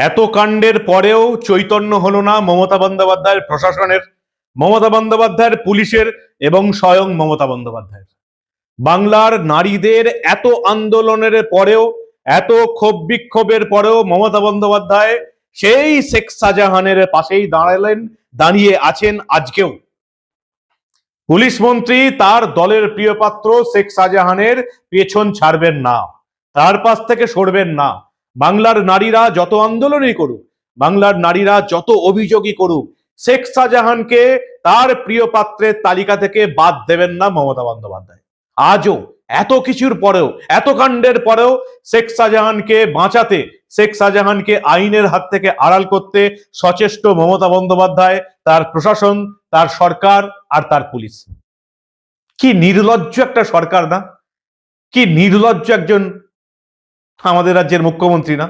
এত কাণ্ডের পরেও চৈতন্য হলো না মমতা বন্দ্যোপাধ্যায়ের প্রশাসনের, মমতা বন্দ্যোপাধ্যায়ের পুলিশের এবং স্বয়ং মমতা বন্দ্যোপাধ্যায়ের। বাংলার নারীদের এত আন্দোলনের পরেও, এত ক্ষোভ বিক্ষোভের পরেও মমতা বন্দ্যোপাধ্যায় সেই শেখ শাহজাহানের পাশেই দাঁড়িয়ে আছেন আজকেও। পুলিশ মন্ত্রী তার দলের প্রিয়পাত্র শেখ শাহজাহানের পেছন ছাড়বেন না, তার পাশ থেকে সরবেন না। বাংলার নারীরা যত আন্দোলনই করুক, বাংলার নারীরা যত অভিযোগই করুক, শেখ শাহজাহানকে তার প্রিয় পাত্রের তালিকা থেকে বাদ দেবেন না মমতা বন্দ্যোপাধ্যায়। আজও এত কিছুর পরেও, এত কাণ্ডের পরেও শেখ শাহজাহানকে বাঁচাতে, শেখ শাহজাহানকে আইনের হাত থেকে আড়াল করতে সচেষ্ট মমতা বন্দ্যোপাধ্যায়, তার প্রশাসন, তার সরকার আর তার পুলিশ। কি নির্লজ্জ একটা সরকার না? কি নির্লজ্জ একজন আমাদের রাজ্যের মুখ্যমন্ত্রী না?